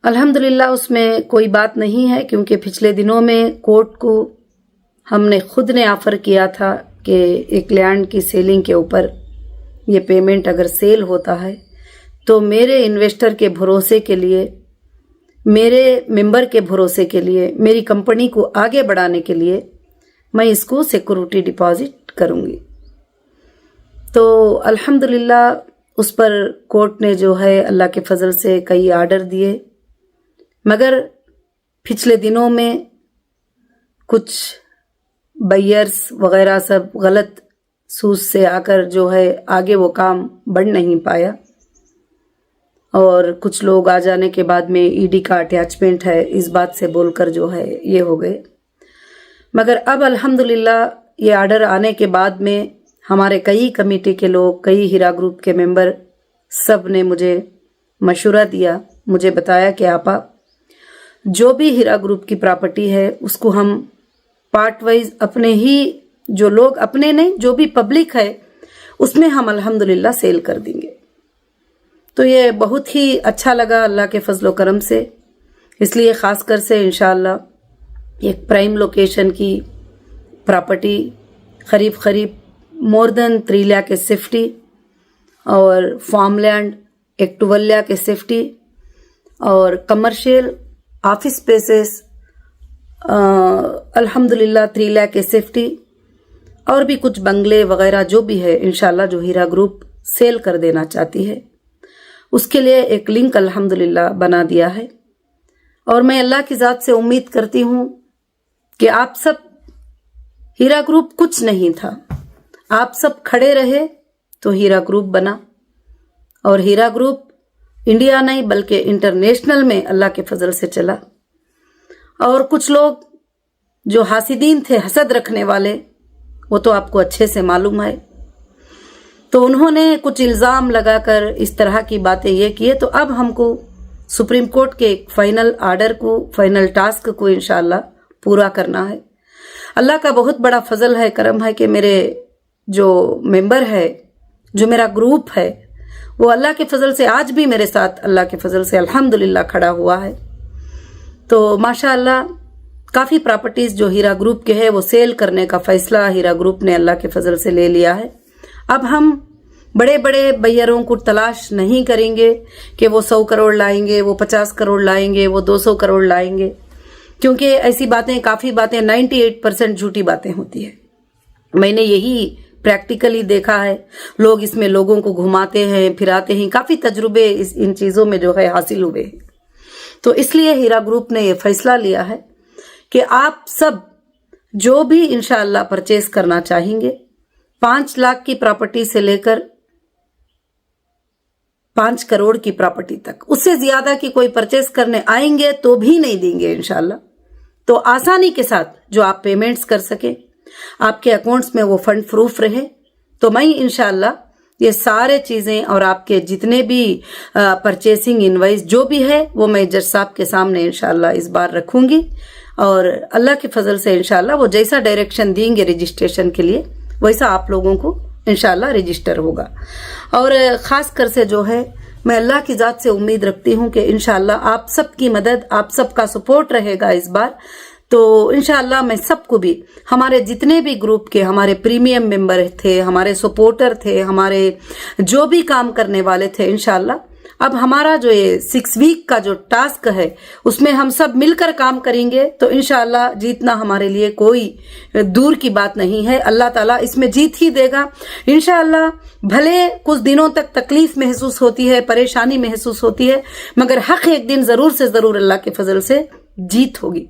अल्हम्दुलिल्लाह उसमें कोई बात नहीं है, क्योंकि पिछले दिनों में कोर्ट को हमने खुद ने ऑफ़र किया था कि एक लैंड की सेलिंग के ऊपर ये पेमेंट अगर सेल होता है तो मेरे इन्वेस्टर के भरोसे के लिए, मेरे मेंबर के भरोसे के लिए, मेरी कंपनी को आगे बढ़ाने के लिए मैं इसको सिक्योरिटी डिपॉजिट करूँगी। तो अल्हम्दुलिल्लाह उस पर कोर्ट ने जो है अल्लाह के फजल से कई आर्डर दिए, मगर पिछले दिनों में कुछ बायर्स वगैरह सब गलत सूझ से आकर जो है आगे वो काम बढ़ नहीं पाया, और कुछ लोग आ जाने के बाद में ईडी का अटैचमेंट है इस बात से बोलकर जो है ये हो गए। मगर अब अल्हम्दुलिल्लाह ये आर्डर आने के बाद में हमारे कई कमेटी के लोग, कई हीरा ग्रुप के मेंबर सब ने मुझे मशवरा दिया, मुझे बताया कि आपा जो भी हीरा ग्रुप की प्रॉपर्टी है उसको हम पार्ट वाइज अपने ही, जो लोग अपने नहीं, जो भी पब्लिक है उसमें हम अल्हम्दुलिल्लाह सेल कर देंगे। तो ये बहुत ही अच्छा लगा अल्लाह के फजलो करम से, इसलिए ख़ासकर से इंशाअल्लाह एक प्राइम लोकेशन की प्रॉपर्टी करीब मोर देन 3 लाख के सेफ्टी, और फार्म लैंड एक 12 लाख के सेफ्टी, और कमर्शियल ऑफिस स्पेसेस अल्हम्दुलिल्लाह 3 लाख के सेफ्टी, और भी कुछ बंगले वगैरह जो भी है इंशाल्लाह जो हीरा ग्रुप सेल कर देना चाहती है उसके लिए एक लिंक अल्हम्दुलिल्लाह बना दिया है। और मैं अल्लाह की ज़ात से उम्मीद करती हूँ कि आप सब, हीरा ग्रुप कुछ नहीं था, आप सब खड़े रहे तो हीरा ग्रुप बना, और हीरा ग्रुप इंडिया नहीं बल्कि इंटरनेशनल में अल्लाह के फजल से चला। और कुछ लोग जो हासिदीन थे, हसद रखने वाले, वो तो आपको अच्छे से मालूम है, तो उन्होंने कुछ इल्ज़ाम लगाकर इस तरह की बातें ये किए। तो अब हमको सुप्रीम कोर्ट के एक फाइनल आर्डर को, फाइनल टास्क को इंशाअल्लाह पूरा करना है। अल्लाह का बहुत बड़ा फजल है, करम है कि मेरे जो मेंबर है, जो मेरा ग्रुप है, वो अल्लाह के फजल से आज भी मेरे साथ अल्लाह के फजल से अल्हम्दुलिल्लाह खड़ा हुआ है। तो माशाअल्लाह काफ़ी प्रॉपर्टीज़ जो हीरा ग्रुप के है वो सेल करने का फ़ैसला हीरा ग्रुप ने अल्लाह के फजल से ले लिया है। अब हम बड़े बड़े बैयरों को तलाश नहीं करेंगे कि वो 100 करोड़ लाएंगे, वो 50 करोड़ लाएंगे, वो 200 करोड़ लाएंगे, क्योंकि ऐसी बातें, काफ़ी बातें 98% झूठी बातें होती है। मैंने यही प्रैक्टिकली देखा है, लोग इसमें लोगों को घुमाते हैं, फिराते हैं, काफ़ी तजुर्बे इन चीज़ों में जो है हासिल हुए हैं। तो इसलिए हीरा ग्रुप ने ये फैसला लिया है कि आप सब जो भी इंशाअल्लाह परचेज करना चाहेंगे, 5 लाख की प्रॉपर्टी से लेकर 5 करोड़ की प्रॉपर्टी तक, उससे ज्यादा की कोई परचेस करने आएंगे तो भी नहीं देंगे इंशाल्लाह। तो आसानी के साथ जो आप पेमेंट्स कर सके, आपके अकाउंट्स में वो फंड प्रूफ रहे, तो मैं इंशाल्लाह ये सारे चीजें और आपके जितने भी परचेसिंग इनवाइस जो भी है वो मैं जज साहब के सामने इंशाल्लाह इस बार रखूंगी, और अल्लाह के फजल से इंशाल्लाह वो जैसा डायरेक्शन देंगे रजिस्ट्रेशन के लिए वैसा आप लोगों को इंशाल्लाह रजिस्टर होगा। और ख़ास कर से जो है मैं अल्लाह की ज़ात से उम्मीद रखती हूँ कि इंशाल्लाह आप सबकी मदद, आप सबका सपोर्ट रहेगा इस बार। तो इंशाल्लाह मैं सबको भी, हमारे जितने भी ग्रुप के हमारे प्रीमियम मेंबर थे, हमारे सपोर्टर थे, हमारे जो भी काम करने वाले थे, इंशाल्लाह अब हमारा जो ये 6 वीक का जो टास्क है उसमें हम सब मिलकर काम करेंगे, तो इंशाअल्लाह जीतना हमारे लिए कोई दूर की बात नहीं है। अल्लाह ताला इसमें जीत ही देगा इंशाअल्लाह। भले कुछ दिनों तक तकलीफ महसूस होती है, परेशानी महसूस होती है, मगर हक एक दिन जरूर से जरूर अल्लाह के फजल से जीत होगी।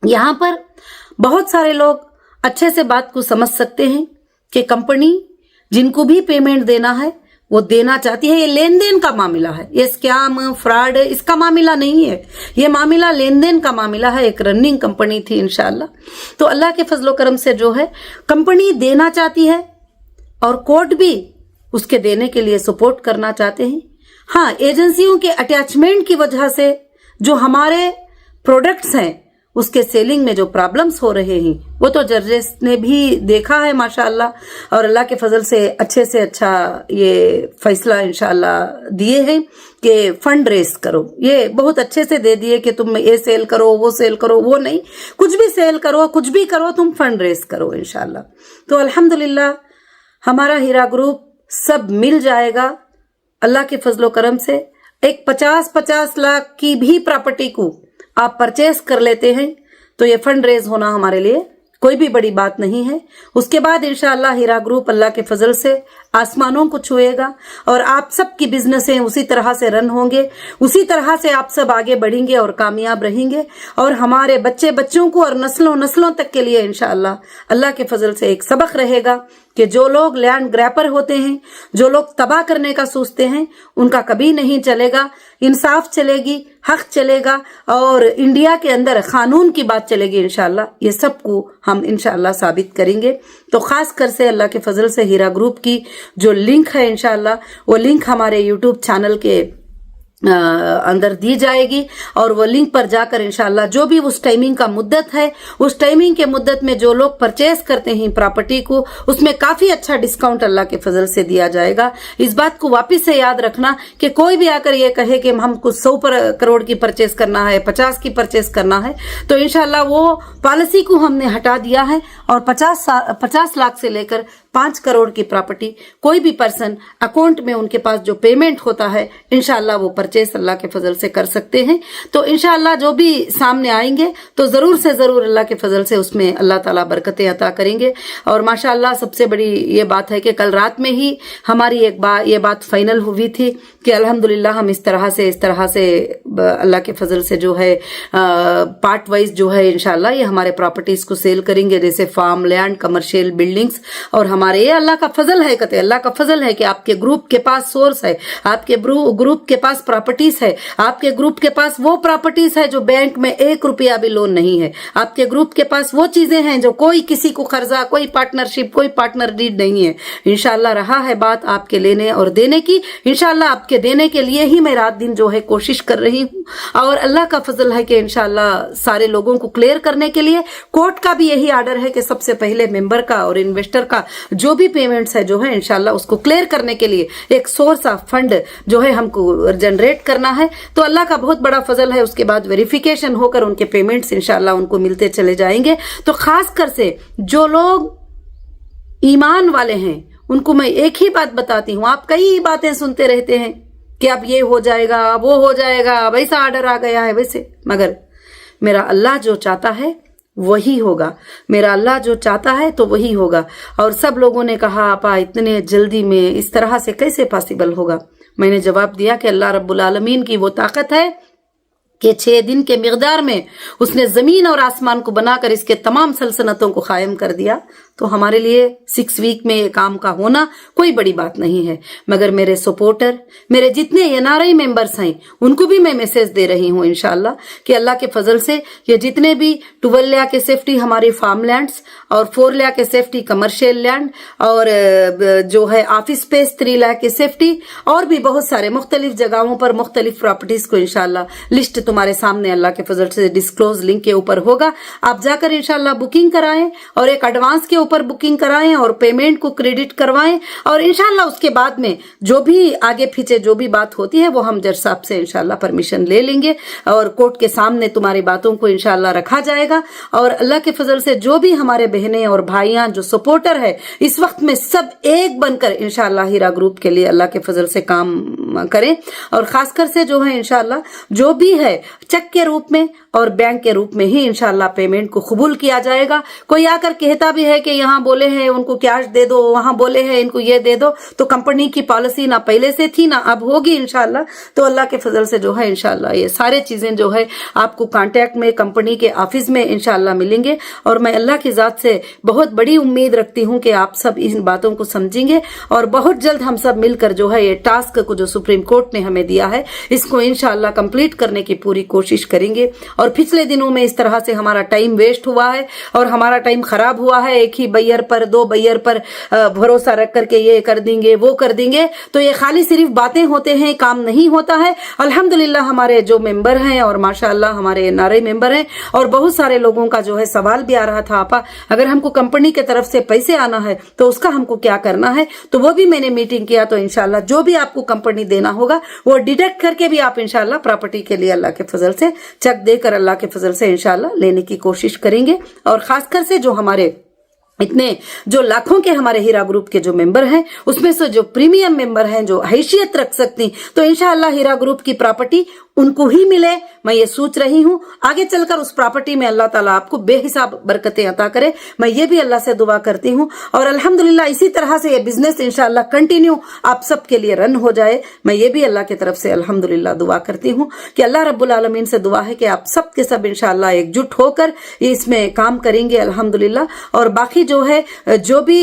यहाँ पर बहुत सारे लोग अच्छे से बात को समझ सकते हैं कि कंपनी जिनको भी पेमेंट देना है वो देना चाहती है। ये लेन देन का मामला है, ये स्कैम फ्रॉड इसका मामला नहीं है, ये मामला लेन देन का मामला है। एक रनिंग कंपनी थी इंशाल्लाह, तो अल्लाह के फजलो करम से जो है कंपनी देना चाहती है और कोर्ट भी उसके देने के लिए सपोर्ट करना चाहते हैं। हाँ, एजेंसियों के अटैचमेंट की वजह से जो हमारे प्रोडक्ट्स हैं उसके सेलिंग में जो प्रॉब्लम्स हो रहे हैं वो तो जजेस ने भी देखा है माशाअल्लाह, और अल्लाह के फजल से अच्छा ये फैसला इंशाअल्लाह दिए हैं کہ فنڈ ریز کرو, یہ بہت اچھے سے دے دیے کہ تم یہ سیل کرو وہ سیل کرو, وہ نہیں, کچھ بھی سیل کرو کچھ بھی کرو, تم فنڈ ریز کرو انشاءاللہ. تو الحمدللہ ہمارا ہیرا گروپ سب مل جائے گا اللہ کے فضل و کرم سے. ایک 50 لاکھ کی بھی پراپرٹی کو آپ پرچیز کر لیتے ہیں تو یہ فنڈ ریز ہونا ہمارے لیے کوئی بھی بڑی بات نہیں ہے. اس کے بعد انشاءاللہ ہیرا گروپ اللہ کے فضل سے آسمانوں کو چھوئے گا اور آپ سب کی بزنسیں اسی طرح سے رن ہوں گے, اسی طرح سے آپ سب آگے بڑھیں گے اور کامیاب رہیں گے. اور ہمارے بچوں کو اور نسلوں تک کے لیے انشاءاللہ اللہ کے فضل سے ایک سبق رہے گا کہ جو لوگ لینڈ گریپر ہوتے ہیں, جو لوگ تباہ کرنے کا سوچتے ہیں, ان کا کبھی نہیں چلے گا. انصاف چلے گی, حق چلے گا اور انڈیا کے اندر قانون کی بات چلے گی انشاءاللہ. یہ سب کو ہم انشاءاللہ ثابت کریں گے. تو خاص کر سے اللہ کے فضل سے ہیرا گروپ کی جو لنک ہے انشاءاللہ وہ لنک ہمارے یوٹیوب چینل کے اندر دی جائے گی اور وہ لنک پر جا کر انشاءاللہ جو بھی اس ٹائمنگ کا مدت ہے, اس ٹائمنگ کے مدت میں جو لوگ پرچیز کرتے ہیں پراپرٹی کو, اس میں کافی اچھا ڈسکاؤنٹ اللہ کے فضل سے دیا جائے گا. اس بات کو واپس سے یاد رکھنا کہ کوئی بھی آ کر یہ کہے کہ ہم کو 100 کروڑ کی پرچیز کرنا ہے, 50 کی پرچیز کرنا ہے, تو انشاءاللہ وہ پالیسی کو ہم نے ہٹا دیا ہے اور 50 لاکھ سے لے کر 5 کروڑ کی پراپرٹی کوئی بھی پرسن اکاؤنٹ میں ان کے پاس جو پیمنٹ ہوتا ہے انشاءاللہ وہ پرچیز اللہ کے فضل سے کر سکتے ہیں. تو انشاءاللہ جو بھی سامنے آئیں گے تو ضرور سے ضرور اللہ کے فضل سے اس میں اللہ تعالیٰ برکتیں عطا کریں گے. اور ماشاءاللہ سب سے بڑی یہ بات ہے کہ کل رات میں ہی ہماری یہ بات فائنل ہوئی تھی کہ الحمدللہ ہم اس طرح سے اللہ کے فضل سے جو ہے پارٹ وائز جو ہے انشاءاللہ یہ ہمارے پراپرٹیز کو سیل کریں گے, جیسے فارم لینڈ, کمرشل بلڈنگز. اور ہمارے یہ اللہ کا فضل ہے, کہتے اللہ کا فضل ہے کہ آپ کے گروپ کے پاس سورس ہے, آپ کے گروپ کے پاس پراپرٹیز ہے, آپ کے گروپ کے پاس وہ پراپرٹیز ہے جو بینک میں 1 روپیہ بھی لون نہیں ہے, آپ کے گروپ کے پاس وہ چیزیں ہیں جو کوئی کسی کو قرضہ, کوئی پارٹنرشپ, کوئی پارٹنر ڈیڈ نہیں ہے. انشاءاللہ رہا ہے بات آپ کے لینے اور دینے کی, انشاءاللہ آپ کے دینے کے لیے ہی میں رات دن جو ہے کوشش کر رہی ہوں. اور اللہ کا فضل ہے کہ انشاءاللہ سارے لوگوں کو کلیئر کرنے کے لیے کورٹ کا بھی یہی آرڈر ہے کہ سب سے پہلے ممبر کا اور انویسٹر کا جو بھی پیمنٹس ہے جو ہے انشاءاللہ اس کو کلیئر کرنے کے لیے ایک سورس آف فنڈ جو ہے ہم کو جنریٹ کرنا ہے. تو اللہ کا بہت بڑا فضل ہے, اس کے بعد ویریفیکیشن ہو کر ان کے پیمنٹس انشاءاللہ ان کو ملتے چلے جائیں گے. تو خاص کر سے جو لوگ ایمان والے ہیں ان کو میں ایک ہی بات بتاتی ہوں. آپ کئی باتیں سنتے رہتے ہیں کہ اب یہ ہو جائے گا, وہ ہو جائے گا, ویسا آرڈر آ گیا ہے ویسے, مگر میرا اللہ جو چاہتا ہے وہی ہوگا. میرا اللہ جو چاہتا ہے تو وہی ہوگا. اور سب لوگوں نے کہا آپا اتنے جلدی میں اس طرح سے کیسے پاسبل ہوگا؟ میں نے جواب دیا کہ اللہ رب العالمین کی وہ طاقت ہے کہ 6 دن کے مقدار میں اس نے زمین اور آسمان کو بنا کر اس کے تمام سلطنتوں کو قائم کر دیا. تو ہمارے لیے 6 ویک میں یہ کام کا ہونا کوئی بڑی بات نہیں ہے. مگر میرے سپورٹر, میرے جتنے NRI ممبرز ہیں ان کو بھی میں میسج دے رہی ہوں انشاءاللہ کہ اللہ کے فضل سے یہ جتنے بھی 12 لاکھ کے سیفٹی ہماری فارم لینڈز اور 4 لاکھ کے سیفٹی کمرشل لینڈ اور جو ہے آفس اسپیس 3 لاکھ کے سیفٹی اور بھی بہت سارے مختلف جگہوں پر مختلف پراپرٹیز کو انشاءاللہ لسٹ تمہارے سامنے اللہ کے فضل سے ڈسکلوز لنک کے اوپر ہوگا. آپ جا کر انشاءاللہ بکنگ کرائیں اور ایک ایڈوانس کے اوپر بکنگ کرائیں اور پیمنٹ کو کریڈٹ کروائیں. اور انشاءاللہ اس کے بعد میں جو بھی آگے پیچھے جو بھی بات ہوتی ہے وہ ہم جج صاحب سے انشاءاللہ پرمیشن لے لیں گے اور کورٹ کے سامنے تمہاری باتوں کو انشاءاللہ رکھا جائے گا. اور اللہ کے فضل سے جو بھی ہمارے بہنیں اور بھائیاں جو سپورٹر ہے اس وقت میں سب ایک بن کر انشاءاللہ ہیرا گروپ کے لیے اللہ کے فضل سے کام کریں. اور خاص کر سے جو ہے انشاءاللہ جو بھی ہے چیک کے روپ میں اور بینک کے روپ میں ہی انشاءاللہ پیمنٹ کو قبول کیا جائے گا. کوئی آ کر کہتا بھی ہے کہ یہاں بولے ہیں ان کو کیش دے دو, وہاں بولے ہیں ان کو یہ دے دو, تو کمپنی کی پالیسی نہ پہلے سے تھی نہ اب ہوگی انشاءاللہ. تو اللہ کے فضل سے جو ہے انشاءاللہ یہ سارے چیزیں جو ہے آپ کو کانٹیکٹ میں کمپنی کے آفس میں انشاءاللہ ملیں گے. اور میں اللہ کی ذات سے بہت بڑی امید رکھتی ہوں کہ آپ سب ان باتوں کو سمجھیں گے اور بہت جلد ہم سب مل کر جو ہے یہ ٹاسک کو جو سپریم کورٹ نے ہمیں دیا ہے اس کو انشاءاللہ کمپلیٹ کرنے کی پوری کوشش कोशिश करेंगे। और पिछले दिनों में इस तरह से हमारा टाइम वेस्ट हुआ है और हमारा टाइम खराब हुआ है, एक ही बैयर पर, दो बैयर पर भरोसा रख करके ये कर देंगे वो कर देंगे, तो ये खाली सिर्फ बातें होते हैं, काम नहीं होता है। अल्हम्दुलिल्लाह हमारे जो मेंबर हैं और माशाअल्लाह हमारे एनआरआई मेंबर हैं, और बहुत सारे लोगों का जो है सवाल भी आ रहा था, आपा अगर हमको कंपनी की तरफ से पैसे आना है तो उसका हमको क्या करना है, तो वो भी मैंने मीटिंग किया। तो इंशाल्लाह जो भी आपको कंपनी देना होगा वो डिडक्ट करके भी आप इंशाल्लाह प्रॉपर्टी के लिए अल्लाह के फजल से चेक देकर अल्लाह के फजल से इंशाल्लाह लेने की कोशिश करेंगे। और खासकर से जो हमारे इतने जो लाखों के हमारे हीरा ग्रुप के जो मेंबर हैं, उसमें से जो प्रीमियम मेंबर हैं, जो हैसियत रख सकती, तो इंशाअल्लाह हीरा ग्रुप की प्रॉपर्टी उनको ही मिले, मैं ये सोच रही हूँ। आगे चलकर उस प्रॉपर्टी में अल्लाह ताला आपको बेहिसाब बरकतें अता करे, मैं ये भी अल्लाह से दुआ करती हूँ। और अल्हम्दुलिल्लाह इसी तरह से ये बिजनेस इंशाअल्लाह कंटिन्यू आप सबके लिए रन हो जाए, मैं ये भी अल्लाह की तरफ से अल्हम्दुलिल्लाह दुआ करती हूँ कि अल्लाह रब्बुल आलमीन से दुआ है कि आप सब के सब इंशाअल्लाह एकजुट होकर इसमें काम करेंगे अल्हम्दुलिल्लाह। और बाकी जो है जो भी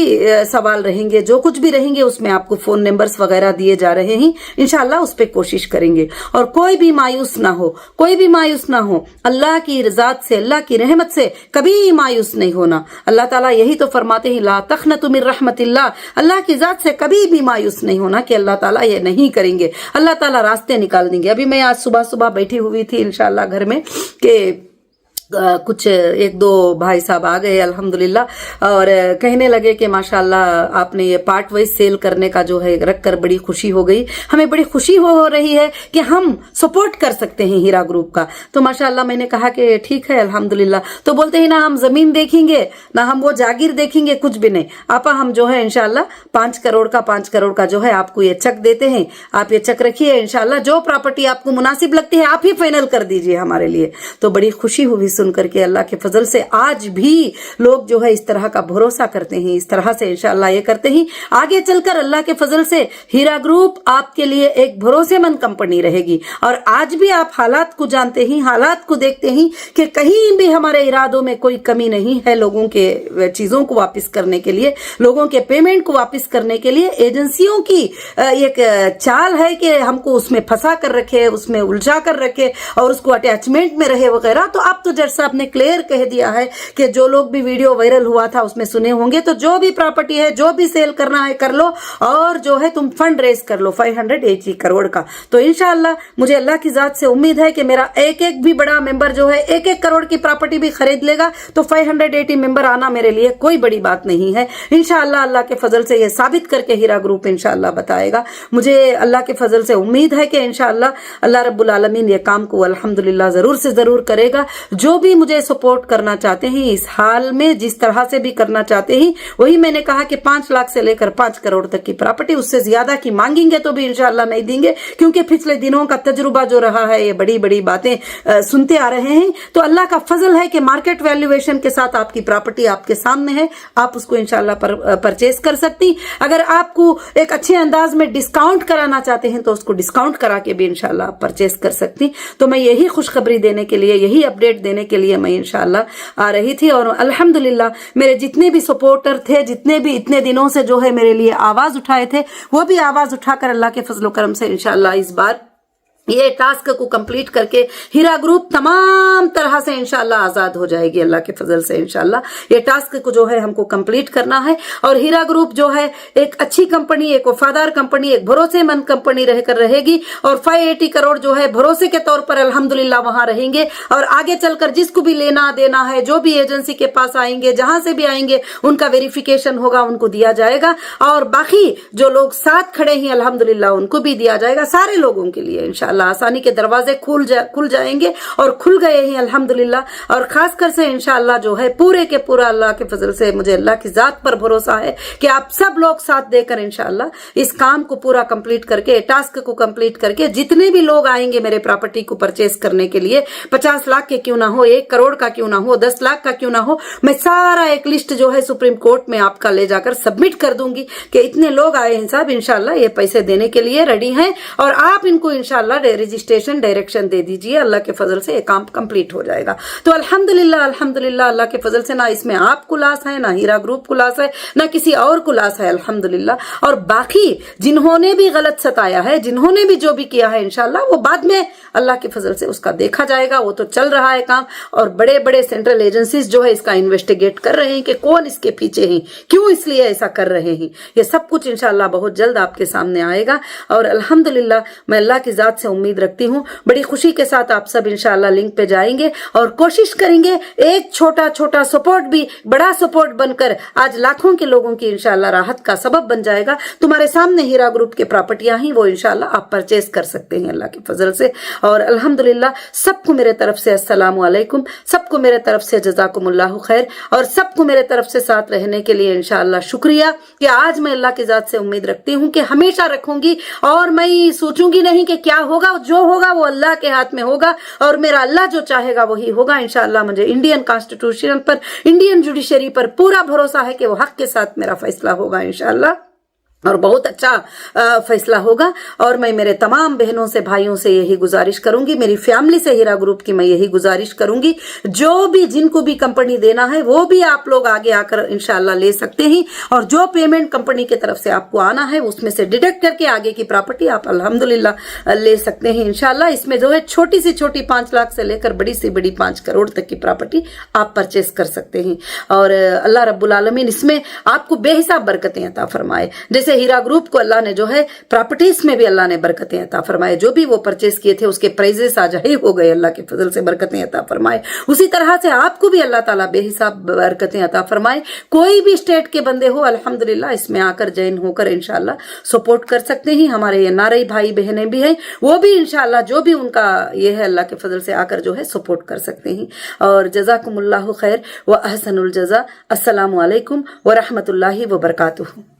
सवाल रहेंगे, जो कुछ भी रहेंगे, उसमें आपको फोन नंबर्स वगैरह दिए जा रहे हैं, इंशाअल्लाह उस पर कोशिश करेंगे। और कोई भी मायूस ना हो, कोई भी मायूस ना हो, अल्लाह की रज़ात से, अल्लाह की रहमत से कभी मायूस नहीं होना। अल्लाह ताला यही तो फरमाते हैं, ला तखनतु मिन रहमतिल्लाह, अल्लाह की जात से कभी भी मायूस नहीं होना कि अल्लाह ताला ये नहीं करेंगे, अल्लाह ताला रास्ते निकाल देंगे। अभी मैं आज सुबह सुबह बैठी हुई थी इंशाअल्लाह घर में कि कुछ एक दो भाई साहब आ गए अल्हम्दुलिल्लाह और कहने लगे कि माशाअल्लाह आपने ये पार्ट वाइज सेल करने का जो है रखकर बड़ी खुशी हो गई, हमें बड़ी खुशी हो रही है कि हम सपोर्ट कर सकते हैं हीरा ग्रुप का। तो माशाअल्लाह मैंने कहा कि ठीक है अल्हम्दुलिल्लाह। तो बोलते हैं ना हम जमीन देखेंगे ना हम वो जागीर देखेंगे, कुछ भी नहीं आपा, हम जो है इंशाअल्लाह 5 करोड़ का जो है आपको ये चेक देते हैं, आप ये चेक रखिए, इंशाअल्लाह जो प्रॉपर्टी आपको मुनासिब लगती है आप ही फाइनल कर दीजिए हमारे लिए। तो बड़ी खुशी हुई सुन करके अल्लाह के फजल से। आज भी लोग जो है इस तरह का भरोसा करते हैं, इस तरह से इंशाअल्लाह ये करते हैं। आगे चलकर अल्लाह के फजल से हीरा ग्रुप आपके लिए एक भरोसेमंद कंपनी रहेगी। और आज भी आप हालात को जानते हैं, हालात को देखते हैं कि कहीं भी हमारे इरादों में कोई कमी नहीं है। लोगों के चीजों को वापस करने के लिए, लोगों के पेमेंट को वापस करने के लिए एजेंसियों की एक चाल है कि हमको उसमें फंसा कर रखे, उसमें उलझा कर रखे और उसको अटैचमेंट में रहे वगैरह। तो आप तो जज साहब ने क्लियर कह दिया है कि जो लोग भी वीडियो वायरल हुआ था उसमें सुने होंगे, तो जो भी प्रॉपर्टी है, जो भी सेल करना है कर लो और जो है तुम फंड रेज कर लो 580 करोड़ का। तो इंशाअल्लाह मुझे अल्लाह की जात से उम्मीद है कि मेरा एक एक भी बड़ा मेंबर जो है 1-1 करोड़ की प्रॉपर्टी भी खरीद लेगा तो 580 मेंबर आना मेरे लिए कोई बड़ी बात नहीं है। इंशाअल्लाह अल्लाह के फजल से यह साबित करके हीरा ग्रुप इंशाअल्लाह बताएगा। मुझे अल्लाह के फजल से उम्मीद है कि इंशाअल्लाह अल्लाह रब्बुल आलमीन ये काम को अल्हम्दुलिल्लाह जरूर से जरूर करेगा। जो भी मुझे सपोर्ट करना चाहते हैं इस हाल में, जिस तरह से भी करना चाहते हैं, वही मैंने कहा कि 5 लाख से लेकर 5 करोड़ तक की प्रॉपर्टी, उससे ज्यादा की मांगेंगे तो भी इंशाअल्लाह नहीं देंगे, क्योंकि पिछले दिनों का तजुर्बा जो रहा है, ये बड़ी बड़ी बातें सुनते आ रहे हैं। तो अल्लाह का फजल है कि मार्केट वैल्यूएशन के साथ आपकी प्रॉपर्टी आपके सामने है, आप उसको इंशाअल्लाह परचेज कर सकती। अगर आपको एक अच्छे अंदाज में डिस्काउंट कराना चाहते हैं तो उसको डिस्काउंट करा के भी इंशाअल्लाह परचेज कर सकती। तो मैं यही खुशखबरी देने के लिए, यही अपडेट देने के लिए मैं इंशाअल्लाह आ रही थी। और अल्हम्दुलिल्लाह मेरे जितने भी सपोर्टर थे, जितने भी इतने दिनों से जो है मेरे लिए आवाज उठाए थे, वो भी आवाज उठाकर अल्लाह के फजल करम से इंशाअल्लाह इस बार ये टास्क को कंप्लीट करके हीरा ग्रुप तमाम तरह से इंशाअल्लाह आजाद हो जाएगी अल्लाह के फजल से। इंशाअल्लाह ये टास्क को जो है हमको कंप्लीट करना है और हीरा ग्रुप जो है एक अच्छी कंपनी, एक वफादार कंपनी, एक भरोसेमंद कंपनी रहकर रहेगी। और 580 करोड़ जो है भरोसे के तौर पर अल्हम्दुलिल्लाह वहां रहेंगे। और आगे चलकर जिसको भी लेना देना है, जो भी एजेंसी के पास आएंगे, जहां से भी आएंगे, उनका वेरिफिकेशन होगा, उनको दिया जाएगा। और बाकी जो लोग साथ खड़े हैं अल्हम्दुलिल्लाह उनको भी दिया जाएगा। सारे लोगों के लिए इंशाअल्लाह आसानी के दरवाजे खुल जाएंगे और खुल गए हैं अल्हम्दुलिल्लाह। और खासकर से इंशाअल्लाह जो है पूरे के पूरा अल्लाह के फजल से मुझे अल्लाह की जात पर भरोसा है कि आप सब लोग साथ देकर इंशाअल्लाह इस काम को पूरा कंप्लीट करके, टास्क को कंप्लीट करके, जितने भी लोग आएंगे मेरे प्रॉपर्टी को परचेस करने के लिए, 50 लाख के क्यों ना हो, 1 करोड़ का क्यों ना हो, 10 लाख का क्यों ना हो, मैं सारा एक लिस्ट जो है सुप्रीम कोर्ट में आपका ले जाकर सबमिट कर दूंगी कि इतने लोग आए हैं साहब, इंशाअल्लाह ये पैसे देने के लिए रेडी हैं और आप इनको इंशाअल्लाह रजिस्ट्रेशन डायरेक्शन दे दीजिए, अल्लाह के फजल से ये काम कंप्लीट हो जाएगा। तो अल्हम्दुलिल्लाह अल्हम्दुलिल्लाह, अल्लाह के फजल से ना इसमें आपको लॉस है, ना हीरा ग्रुप को लॉस है, ना किसी और को लॉस है, अल्हम्दुलिल्लाह। और बाकी जिन्होंने भी गलत सताया है, जिन्होंने भी जो भी किया है, इंशाल्लाह वो बाद में अल्लाह के फजल से उसका देखा जाएगा। वो तो चल रहा है काम, और बड़े बड़े सेंट्रल एजेंसीज जो है इसका इन्वेस्टिगेट कर रहे हैं कि कौन इसके पीछे है, क्यों इसलिए ऐसा कर रहे हैं। ये सब कुछ इंशाल्लाह बहुत जल्द आपके सामने आएगा। और अल्हम्दुलिल्लाह मैं अल्लाह की जात से उम्मीद रखती हूँ, बड़ी खुशी के साथ आप सब इंशाल्लाह लिंक पे जाएंगे और कोशिश करेंगे एक छोटा छोटा सपोर्ट भी बड़ा सपोर्ट बनकर आज लाखों के लोगों की इंशाल्लाह राहत का सबब बन जाएगा। तुम्हारे सामने हीरा ग्रुप के प्रॉपर्टियां ही वो इंशाल्लाह आप परचेज कर सकते हैं अल्लाह के फजल से। और अल्हम्दुलिल्लाह सबको मेरे तरफ से अस्सलामु अलैकुम, सबको मेरे तरफ से जज़ाकुमुल्लाहु खैर, और सबको मेरे तरफ से साथ रहने के लिए इंशाल्लाह शुक्रिया कि आज मैं अल्लाह की जात से उम्मीद रखती हूँ कि हमेशा रखूंगी। और मैं सोचूंगी नहीं कि क्या होगा, जो होगा वो अल्लाह के हाथ में होगा, और मेरा अल्लाह जो चाहेगा वही होगा इंशाल्लाह। मुझे इंडियन कॉन्स्टिट्यूशन पर, इंडियन जुडिशरी पर पूरा भरोसा है कि वो हक के साथ मेरा फैसला होगा इंशाल्लाह, और बहुत अच्छा फैसला होगा। और मैं मेरे तमाम बहनों से, भाइयों से यही गुजारिश करूंगी, मेरी फैमिली से, हीरा ग्रुप की मैं यही गुजारिश करूंगी, जो भी जिनको भी कंपनी देना है वो भी आप लोग आगे आकर इंशाल्लाह ले सकते हैं। और जो पेमेंट कंपनी की तरफ से आपको आना है उसमें से डिडक्ट करके आगे की प्रॉपर्टी आप अल्हम्दुलिल्लाह ले सकते हैं इंशाल्लाह। इसमें जो है छोटी सी छोटी 5 लाख से लेकर बड़ी सी बड़ी 5 करोड़ तक की प्रॉपर्टी आप परचेस कर सकते हैं। और अल्लाह रब्बुल आलमीन इसमें आपको बेहिसाब बरकतें अता फरमाए। जैसे हीरा ग्रुप को अल्लाह ने जो है प्रॉपर्टीज में भी अल्लाह ने बरकतें अता फरमाए, जो भी वो परचेस किए थे उसके प्राइजेस आज हाई हो गए, अल्लाह के फजल से बरकतें अता फरमाए। उसी तरह से आपको भी अल्लाह ताला बेहिसाब बरकतें अता फरमाए। कोई भी स्टेट के बंदे हो अल्हम्दुलिल्लाह इसमें आकर जॉइन होकर इंशाल्लाह सपोर्ट कर सकते हैं। हमारे एनआरआई भाई बहनें भी हैं, वो भी इंशाल्लाह जो भी उनका ये है अल्लाह के फजल से आकर जो है सपोर्ट कर सकते हैं। और जज़ाकुमुल्लाहु खैर व अहसनुल जज़ा। अस्सलामु अलैकुम व रहमतुल्लाहि व बरकातुहू।